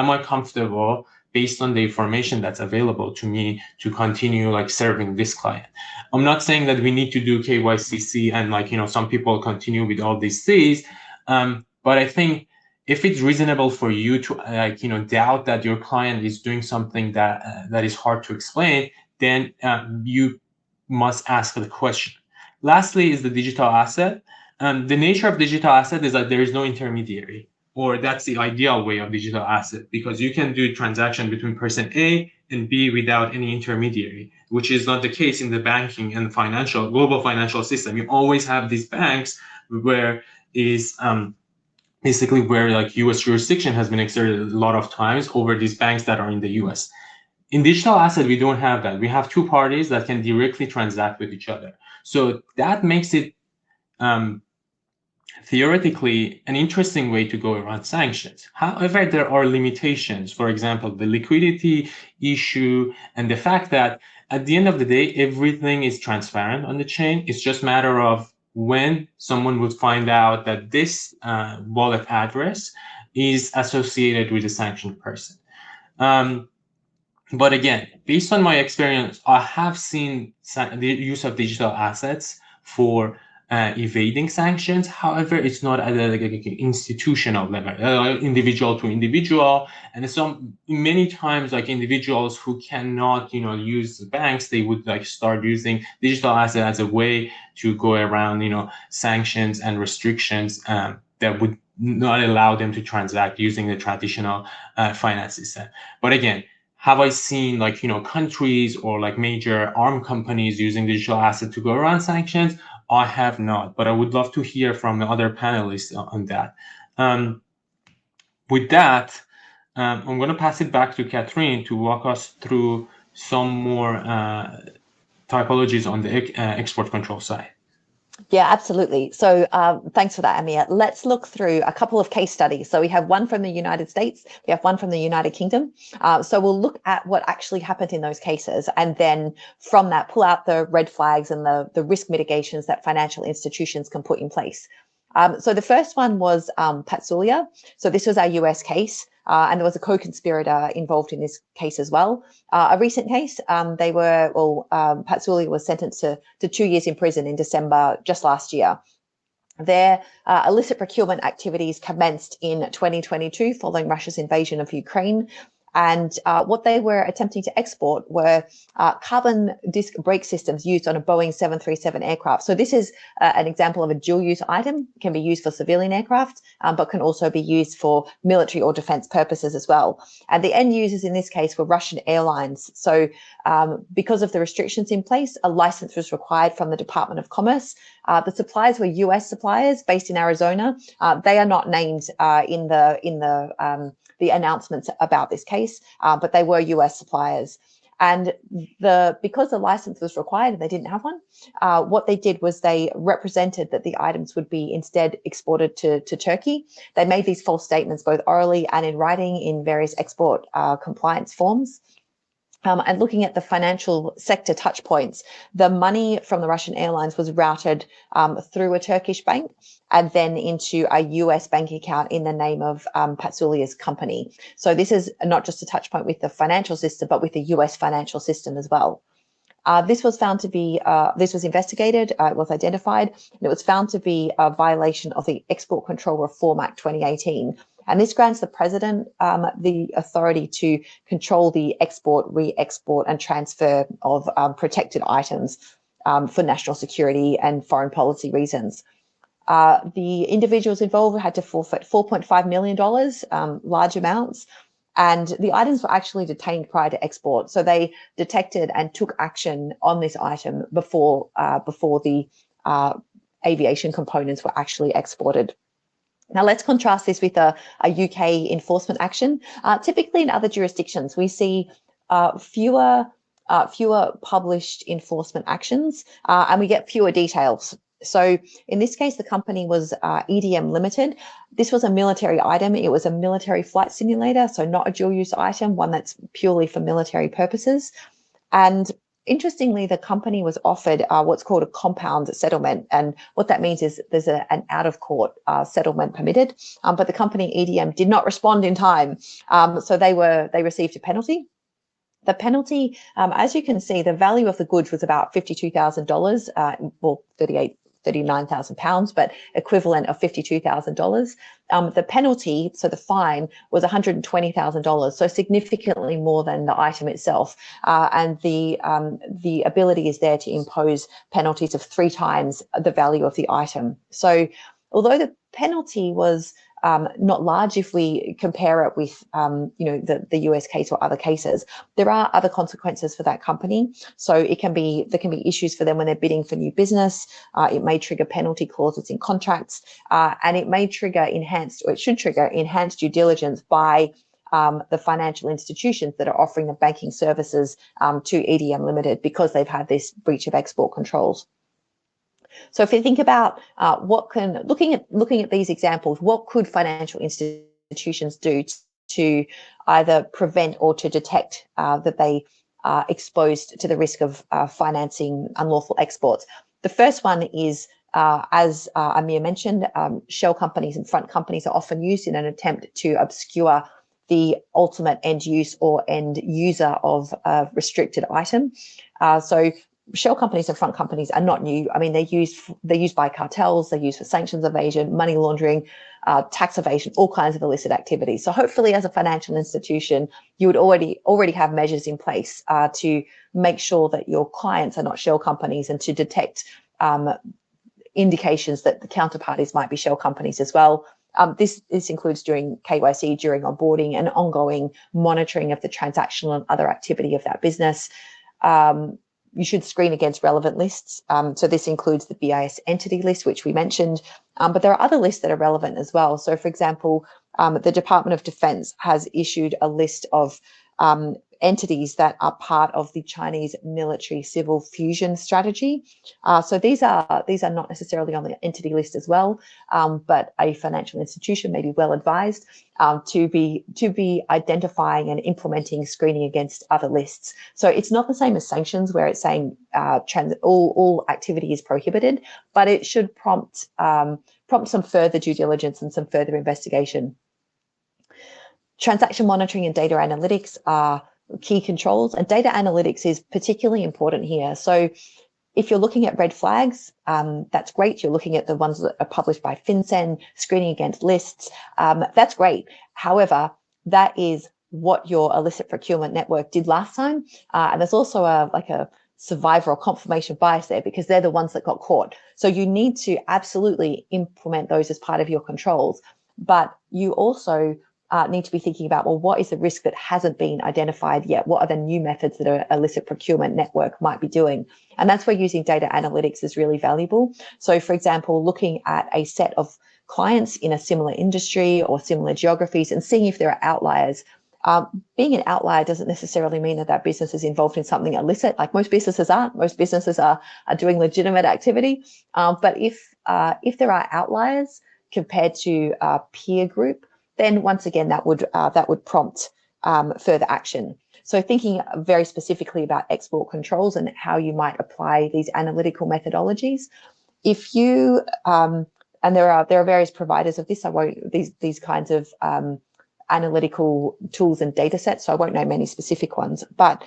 I comfortable based on the information that's available to me to continue like serving this client? I'm not saying that we need to do KYCC and like, some people continue with all these things. But I think if it's reasonable for you to like, doubt that your client is doing something that is hard to explain, then you must ask the question. Lastly is the digital asset. The nature of digital asset is that there is no intermediary, or that's the ideal way of digital asset, because you can do transaction between person A and B without any intermediary, which is not the case in the banking and global financial system. You always have these banks where is basically where like US jurisdiction has been exerted a lot of times over these banks that are in the US. In digital asset, we don't have that. We have two parties that can directly transact with each other. So that makes it theoretically an interesting way to go around sanctions. However, there are limitations. For example, the liquidity issue and the fact that at the end of the day, everything is transparent on the chain. It's just a matter of when someone would find out that this wallet address is associated with a sanctioned person. But again, based on my experience, I have seen the use of digital assets for evading sanctions. However, it's not at an institutional level, individual to individual. And many times, like individuals who cannot, use the banks, they would like start using digital asset as a way to go around, sanctions and restrictions that would not allow them to transact using the traditional finance system. But again, have I seen like, countries or like major armed companies using digital asset to go around sanctions? I have not, but I would love to hear from the other panelists on that. With that, I'm going to pass it back to Catherine to walk us through some more typologies on the export control side. Yeah, absolutely. So thanks for that, Amir. Let's look through a couple of case studies. So we have one from the United States, we have one from the United Kingdom. So we'll look at what actually happened in those cases, and then from that, pull out the red flags and the risk mitigations that financial institutions can put in place. So the first one was Patsulia. So this was our US case, and there was a co-conspirator involved in this case as well. A recent case, Patsulia was sentenced to 2 years in prison in December just last year. Their illicit procurement activities commenced in 2022 following Russia's invasion of Ukraine. And what they were attempting to export were carbon disc brake systems used on a Boeing 737 aircraft. So this is an example of a dual-use item. It can be used for civilian aircraft, but can also be used for military or defense purposes as well. And the end users in this case were Russian airlines. So because of the restrictions in place, a license was required from the Department of Commerce. The suppliers were US suppliers based in Arizona. They are not named in the announcements about this case, but they were US suppliers. And because the license was required and they didn't have one, what they did was they represented that the items would be instead exported to Turkey. They made these false statements both orally and in writing in various export compliance forms. And looking at the financial sector touch points, the money from the Russian airlines was routed through a Turkish bank and then into a US bank account in the name of Patsulia's company. So this is not just a touch point with the financial system, but with the US financial system as well. This was found to be, this was investigated, it was identified, and it was found to be a violation of the Export Control Reform Act 2018. And this grants the president the authority to control the export, re-export, and transfer of protected items for national security and foreign policy reasons. The individuals involved had to forfeit $4.5 million, large amounts, and the items were actually detained prior to export. So they detected and took action on this item before the aviation components were actually exported. Now, let's contrast this with a UK enforcement action. Typically in other jurisdictions, we see fewer published enforcement actions and we get fewer details. So in this case, the company was EDM Limited. This was a military item. It was a military flight simulator, so not a dual-use item, one that's purely for military purposes. And interestingly, the company was offered what's called a compound settlement. And what that means is there's an out-of-court settlement permitted, but the company EDM did not respond in time. So they received a penalty. The penalty, as you can see, the value of the goods was about $52,000, well, 39,000 pounds, but equivalent of $52,000. The penalty, so the fine, was $120,000, so significantly more than the item itself. And the ability is there to impose penalties of 3 times the value of the item. So although the penalty was not large if we compare it with the US case or other cases, there are other consequences for that company. So there can be issues for them when they're bidding for new business. It may trigger penalty clauses in contracts, and it may trigger it should trigger enhanced due diligence by the financial institutions that are offering the banking services to EDM Limited because they've had this breach of export controls. So if you think about looking at these examples, what could financial institutions do to either prevent or to detect that they are exposed to the risk of financing unlawful exports? The first one is, as Amir mentioned, shell companies and front companies are often used in an attempt to obscure the ultimate end use or end user of a restricted item. So shell companies and front companies are not new. I mean, they're used by cartels, they're used for sanctions evasion, money laundering, tax evasion, all kinds of illicit activities. So hopefully as a financial institution, you would already have measures in place to make sure that your clients are not shell companies and to detect indications that the counterparties might be shell companies as well. This includes during KYC, during onboarding, and ongoing monitoring of the transactional and other activity of that business. You should screen against relevant lists. So this includes the BIS entity list, which we mentioned, but there are other lists that are relevant as well. So for example, the Department of Defense has issued a list of entities that are part of the Chinese military civil fusion strategy. So these are not necessarily on the entity list as well, but a financial institution may be well advised to be identifying and implementing screening against other lists. So it's not the same as sanctions, where it's saying all activity is prohibited, but it should prompt some further due diligence and some further investigation. Transaction monitoring and data analytics are key controls, and data analytics is particularly important here. So if you're looking at red flags, that's great. You're looking at the ones that are published by FinCEN, screening against lists. That's great. However, that is what your illicit procurement network did last time. And there's also a survivor or confirmation bias there, because they're the ones that got caught. So you need to absolutely implement those as part of your controls. But you also need to be thinking about, well, what is the risk that hasn't been identified yet? What are the new methods that an illicit procurement network might be doing? And that's where using data analytics is really valuable. So, for example, looking at a set of clients in a similar industry or similar geographies and seeing if there are outliers. Being an outlier doesn't necessarily mean that business is involved in something illicit. Like most businesses aren't. Most businesses are doing legitimate activity. But if there are outliers compared to a peer group, then once again that would prompt further action. So thinking very specifically about export controls and how you might apply these analytical methodologies. If you and there are various providers of this. I won't these kinds of analytical tools and data sets. So I won't name any specific ones. But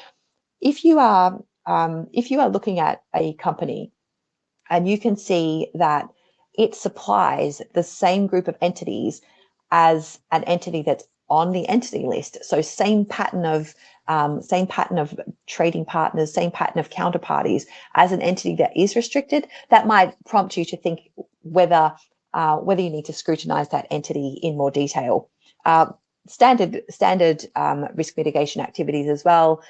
if you are looking at a company and you can see that it supplies the same group of entities as an entity that's on the entity list, so same pattern of trading partners, same pattern of counterparties as an entity that is restricted, that might prompt you to think whether you need to scrutinize that entity in more detail. Standard risk mitigation activities as well,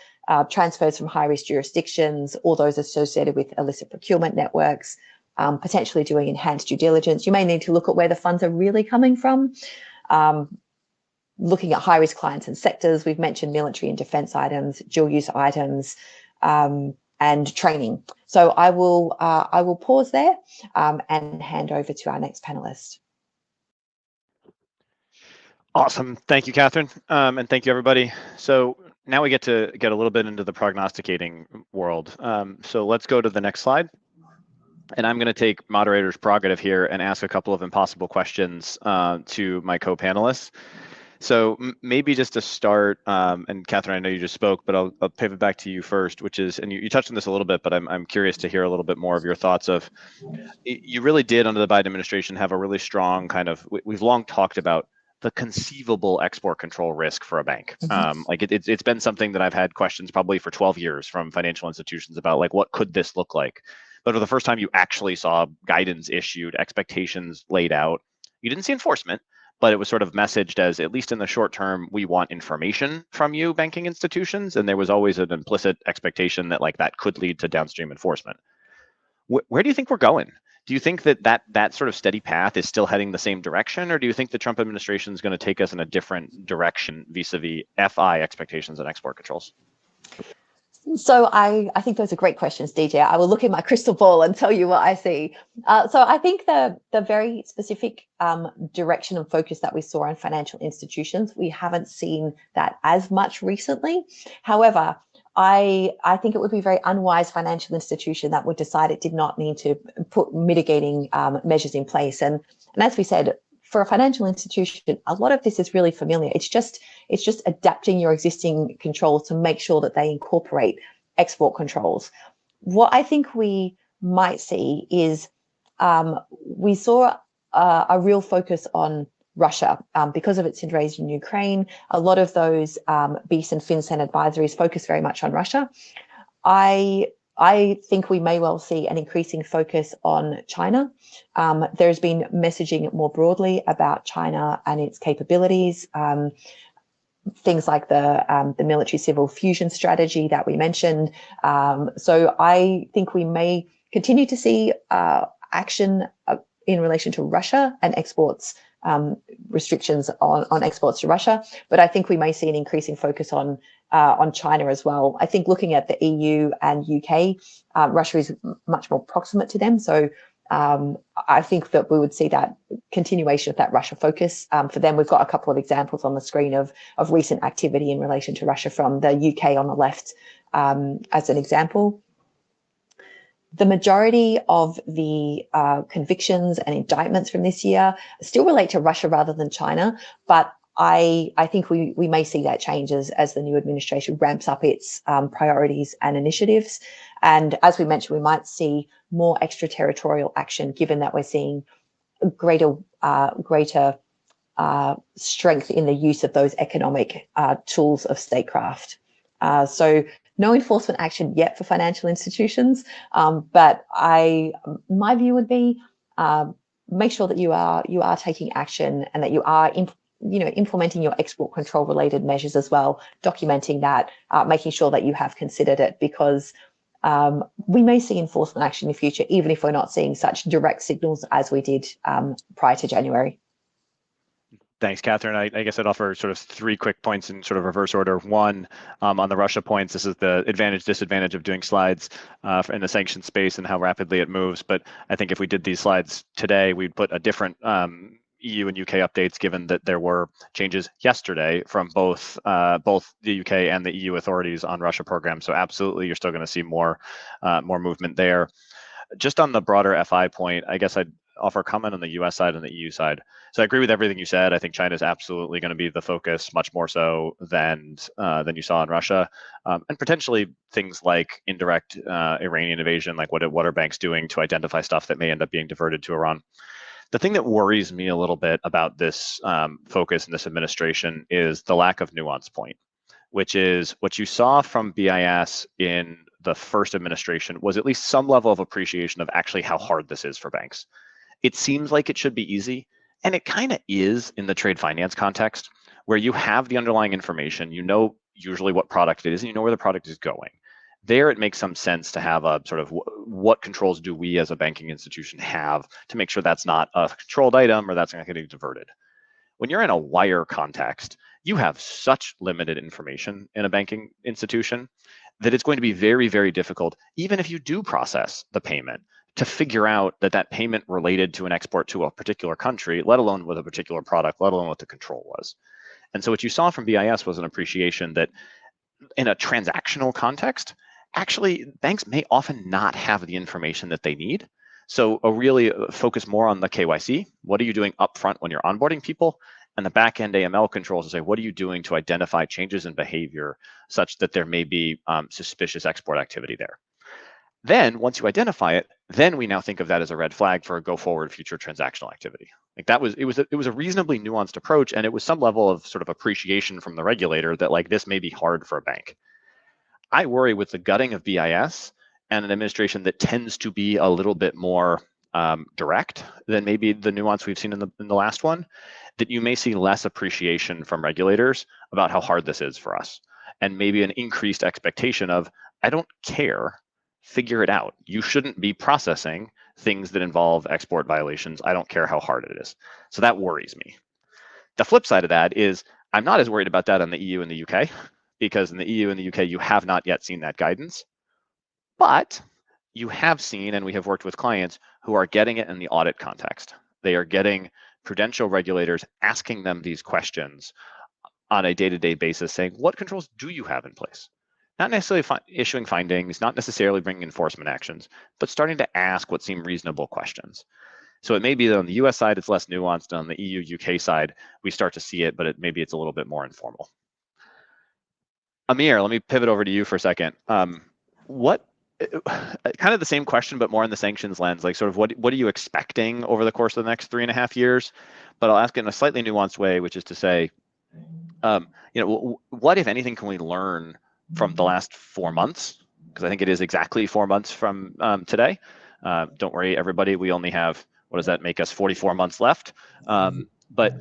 transfers from high-risk jurisdictions, all those associated with illicit procurement networks, potentially doing enhanced due diligence. You may need to look at where the funds are really coming from, looking at high-risk clients and sectors. We've mentioned military and defense items, dual-use items, and training. So I will pause there and hand over to our next panelist. Awesome. Thank you, Catherine. And thank you, everybody. So now we get to get a little bit into the prognosticating world. So let's go to the next slide. And I'm going to take moderator's prerogative here and ask a couple of impossible questions to my co-panelists. So maybe just to start, and Catherine, I know you just spoke, but I'll pivot back to you first, which is, and you touched on this a little bit, but I'm curious to hear a little bit more of your thoughts of, you really did under the Biden administration have a really strong kind of, we've long talked about the conceivable export control risk for a bank. Like it's been something that I've had questions probably for 12 years from financial institutions about, like, what could this look like? But for the first time you actually saw guidance issued, expectations laid out, you didn't see enforcement, but it was sort of messaged as, at least in the short term, we want information from you, banking institutions. And there was always an implicit expectation that, like, that could lead to downstream enforcement. Where do you think we're going? Do you think that sort of steady path is still heading the same direction? Or do you think the Trump administration is going to take us in a different direction vis-a-vis FI expectations and export controls? So I think those are great questions, DJ. I will look in my crystal ball and tell you what I see. So I think the very specific direction and focus that we saw on financial institutions, we haven't seen that as much recently. However, I think it would be a very unwise financial institution that would decide it did not need to put mitigating measures in place. And as we said, for a financial institution, a lot of this is really familiar. It's just adapting your existing controls to make sure that they incorporate export controls. What I think we might see is we saw a real focus on Russia because of its invasion in Ukraine. A lot of those BEAS and FinCEN advisories focus very much on Russia. I think we may well see an increasing focus on China. There's been messaging more broadly about China and its capabilities, things like the military civil fusion strategy that we mentioned. So I think we may continue to see action in relation to Russia and exports, restrictions on exports to Russia. But I think we may see an increasing focus on China as well. I think looking at the EU and UK, Russia is much more proximate to them. So I think that we would see that continuation of that Russia focus. For them, we've got a couple of examples on the screen of recent activity in relation to Russia from the UK on the left as an example. The majority of the convictions and indictments from this year still relate to Russia rather than China, but I think we may see that change as the new administration ramps up its priorities and initiatives. And as we mentioned, we might see more extraterritorial action, given that we're seeing greater strength in the use of those economic tools of statecraft. So no enforcement action yet for financial institutions, but my view would be make sure that you are taking action and that you are implementing your export control related measures as well, documenting that, making sure that you have considered it, because we may see enforcement action in the future, even if we're not seeing such direct signals as we did prior to January. Thanks, Catherine. I guess I'd offer sort of 3 quick points in sort of reverse order. One, on the Russia points, this is the advantage, disadvantage of doing slides in the sanction space and how rapidly it moves. But I think if we did these slides today, we'd put a different EU and UK updates, given that there were changes yesterday from both the UK and the EU authorities on Russia programs. So absolutely, you're still going to see more movement there. Just on the broader FI point, I guess I'd offer a comment on the US side and the EU side. So I agree with everything you said. I think China is absolutely going to be the focus, much more so than you saw in Russia, and potentially things like indirect Iranian invasion, like what are banks doing to identify stuff that may end up being diverted to Iran. The thing that worries me a little bit about this focus in this administration is the lack of nuance point, which is what you saw from BIS in the first administration was at least some level of appreciation of actually how hard this is for banks. It seems like it should be easy, and it kind of is in the trade finance context, where you have the underlying information, you know usually what product it is, and you know where the product is going. There, it makes some sense to have a sort of what controls do we as a banking institution have to make sure that's not a controlled item or that's not getting diverted. When you're in a wire context, you have such limited information in a banking institution that it's going to be very, very difficult, even if you do process the payment, to figure out that payment related to an export to a particular country, let alone with a particular product, let alone what the control was. And so what you saw from BIS was an appreciation that in a transactional context, actually banks may often not have the information that they need. So really focus more on the KYC. What are you doing upfront when you're onboarding people? And the back-end AML controls to say, what are you doing to identify changes in behavior such that there may be suspicious export activity there? Then once you identify it, then we now think of that as a red flag for a go-forward future transactional activity. Like it was a reasonably nuanced approach, and it was some level of sort of appreciation from the regulator that like this may be hard for a bank. I worry with the gutting of BIS and an administration that tends to be a little bit more direct than maybe the nuance we've seen in the last one, that you may see less appreciation from regulators about how hard this is for us, and maybe an increased expectation of, I don't care, figure it out. You shouldn't be processing things that involve export violations. I don't care how hard it is. So that worries me. The flip side of that is I'm not as worried about that in the EU and the UK, because in the EU and the UK, you have not yet seen that guidance. But you have seen, and we have worked with clients who are getting it in the audit context. They are getting prudential regulators asking them these questions on a day-to-day basis, saying, what controls do you have in place? Not necessarily issuing findings, not necessarily bringing enforcement actions, but starting to ask what seem reasonable questions. So it may be that on the US side, it's less nuanced. On the EU, UK side, we start to see it, but maybe it's a little bit more informal. Amir, let me pivot over to you for a second. Kind of the same question, but more in the sanctions lens, like sort of what are you expecting over the course of the next 3.5 years? But I'll ask it in a slightly nuanced way, which is to say, what, if anything, can we learn from the last 4 months? Because I think it is exactly 4 months from today. Don't worry, everybody, we only have, what does that make us, 44 months left? But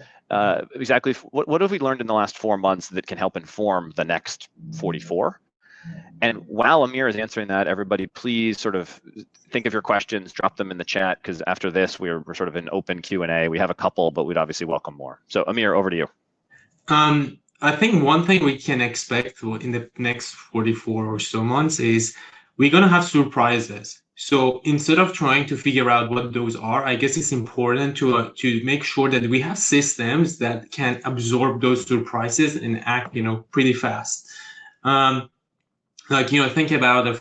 exactly, what have we learned in the last 4 months that can help inform the next 44? And while Amir is answering that, everybody, please sort of think of your questions, drop them in the chat, because after this, we're sort of in open Q&A. We have a couple, but we'd obviously welcome more. So Amir, over to you. I think one thing we can expect in the next 44 or so months is we're going to have surprises. So instead of trying to figure out what those are, I guess it's important to make sure that we have systems that can absorb those surprises and act, pretty fast. Think about a,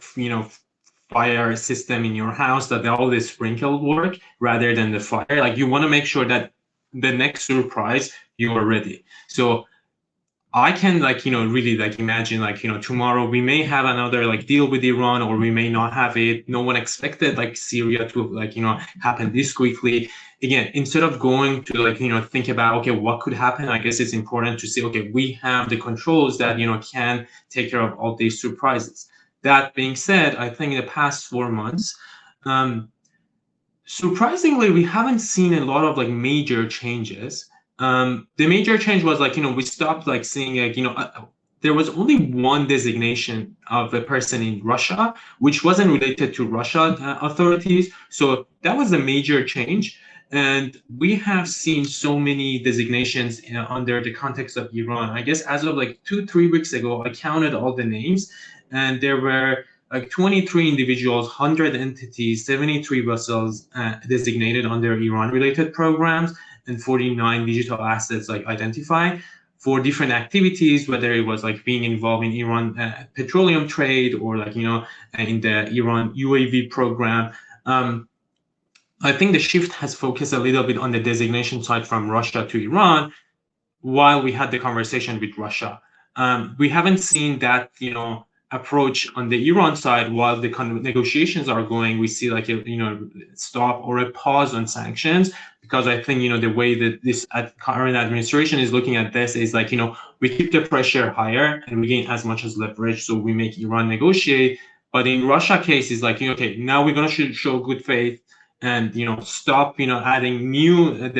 fire system in your house that all the sprinkle work rather than the fire. Like you want to make sure that the next surprise, you are ready. So I can really imagine tomorrow we may have another deal with Iran, or we may not have it. No one expected Syria to happen this quickly. Again, instead of going to think about, okay, what could happen, I guess it's important to say, okay, we have the controls that can take care of all these surprises. That being said, I think in the past 4 months, surprisingly, we haven't seen a lot of major changes. The major change was we stopped seeing there was only one designation of a person in Russia, which wasn't related to Russia authorities. So that was a major change. And we have seen so many designations under the context of Iran. I guess as of 2-3 weeks ago, I counted all the names, and there were 23 individuals, 100 entities, 73 vessels designated under Iran-related programs, and 49 digital assets identified for different activities, whether it was being involved in Iran petroleum trade, or in the Iran UAV program. I think the shift has focused a little bit on the designation side from Russia to Iran, while we had the conversation with Russia. We haven't seen that approach on the Iran side. While the negotiations are going, we see stop or a pause on sanctions, because I think the way that this current administration is looking at this is we keep the pressure higher and we gain as much as leverage, so we make Iran negotiate. But in Russia case is okay, now we're going to show good faith and stop adding new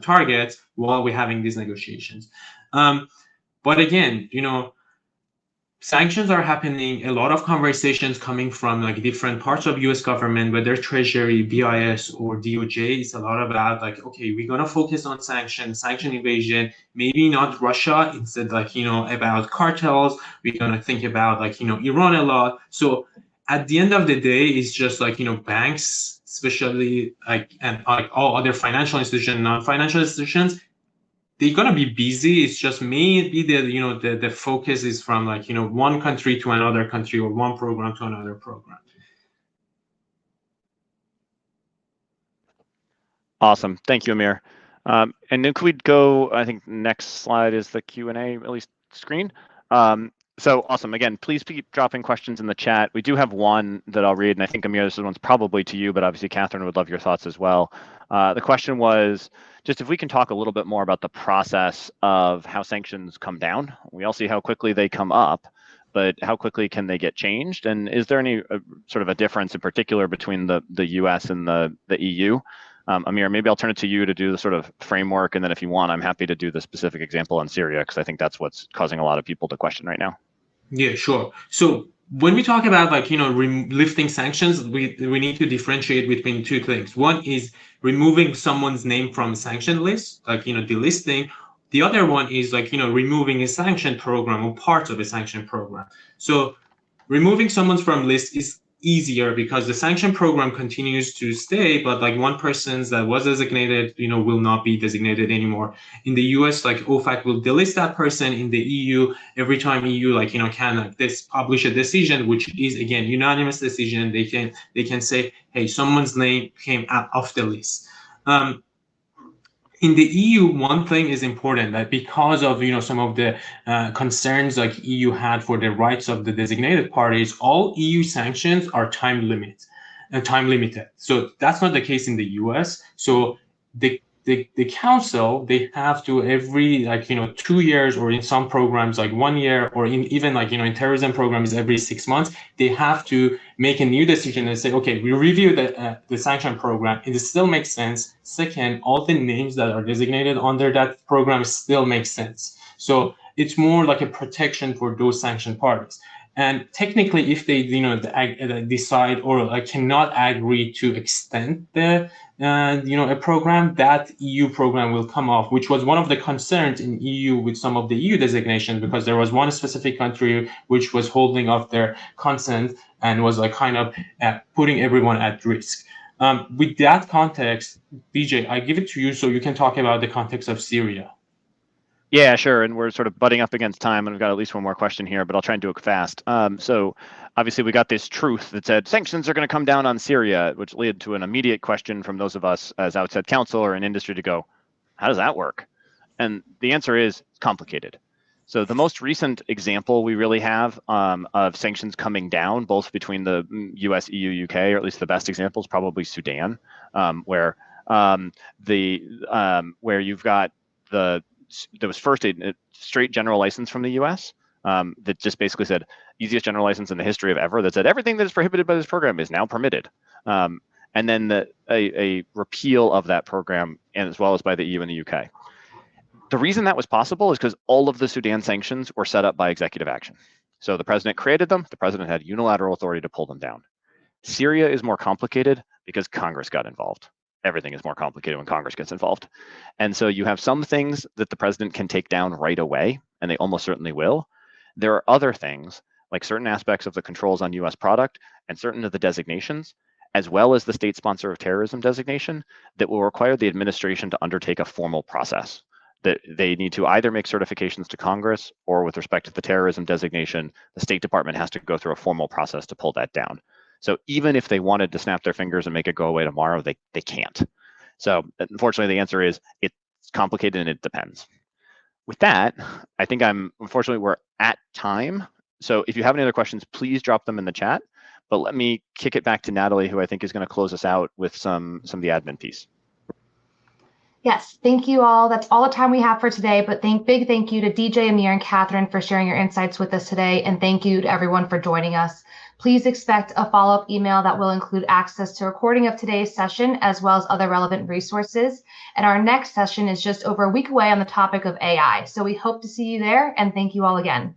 targets while we're having these negotiations. But again, sanctions are happening. A lot of conversations coming from different parts of U.S. government, whether Treasury, BIS, or DOJ. It's a lot about okay, we're gonna focus on sanction evasion. Maybe not Russia. Instead, about cartels. We're gonna think about Iran a lot. So at the end of the day, it's just banks, especially and all other financial institutions, non-financial institutions, they're gonna be busy. It's just maybe the focus is from one country to another country, or one program to another program. Awesome, thank you, Amir. And then could we go? I think next slide is the Q&A, at least screen. So awesome. Again, please keep dropping questions in the chat. We do have one that I'll read, and I think, Amir, this one's probably to you, but obviously Catherine would love your thoughts as well. The question was just if we can talk a little bit more about the process of how sanctions come down. We all see how quickly they come up, but how quickly can they get changed? And is there any sort of a difference in particular between the US and the EU? Amir, maybe I'll turn it to you to do the sort of framework, and then if you want, I'm happy to do the specific example on Syria, because I think that's what's causing a lot of people to question right now. Yeah, sure. So when we talk about lifting sanctions, we need to differentiate between two things. One is removing someone's name from a sanction list, delisting. The other one is removing a sanction program or part of a sanction program. So removing someone from list is easier because the sanction program continues to stay, but one person that was designated will not be designated anymore. In the US, OFAC will delist that person. In the EU, every time EU can publish a decision, which is again unanimous decision, they can say, hey, someone's name came out of the list. In the EU, one thing is important, that because of some of the concerns EU had for the rights of the designated parties, all EU sanctions are time limited. So that's not the case in the US. So the council, they have to every 2 years, or in some programs 1 year, or even in terrorism programs every 6 months, they have to make a new decision and say, okay, we review the sanction program. It still makes sense. Second, all the names that are designated under that program still make sense. So it's more like a protection for those sanctioned parties. And technically, if they decide or cannot agree to extend the a program, that EU program will come off, which was one of the concerns in EU with some of the EU designation, because there was one specific country which was holding off their consent and was kind of putting everyone at risk. With that context, BJ, I give it to you so you can talk about the context of Syria. Yeah, sure. And we're sort of butting up against time, and we've got at least one more question here, but I'll try and do it fast. So obviously we got this truth that said sanctions are going to come down on Syria, which led to an immediate question from those of us as outside counsel or in industry to go, how does that work? And the answer is it's complicated. So the most recent example we really have of sanctions coming down, both between the US, EU, UK, or at least the best example is probably Sudan, where you've got there was first a straight general license from the US that just basically said, easiest general license in the history of ever, that said everything that is prohibited by this program is now permitted. And then a repeal of that program, and as well as by the EU and the UK. The reason that was possible is because all of the Sudan sanctions were set up by executive action. So the president created them, the president had unilateral authority to pull them down. Syria is more complicated because Congress got involved. Everything is more complicated when Congress gets involved. And so you have some things that the president can take down right away, and they almost certainly will. There are other things, like certain aspects of the controls on US product and certain of the designations, as well as the state sponsor of terrorism designation, that will require the administration to undertake a formal process. That they need to either make certifications to Congress, or with respect to the terrorism designation, the State Department has to go through a formal process to pull that down. So even if they wanted to snap their fingers and make it go away tomorrow, they can't. So unfortunately, the answer is it's complicated and it depends. With that, I think unfortunately, we're at time. So if you have any other questions, please drop them in the chat. But let me kick it back to Natalie, who I think is going to close us out with some of the admin piece. Yes, thank you all. That's all the time we have for today, but big thank you to DJ, Amir, and Catherine for sharing your insights with us today, and thank you to everyone for joining us. Please expect a follow-up email that will include access to a recording of today's session, as well as other relevant resources. And our next session is just over a week away on the topic of AI. So we hope to see you there, and thank you all again.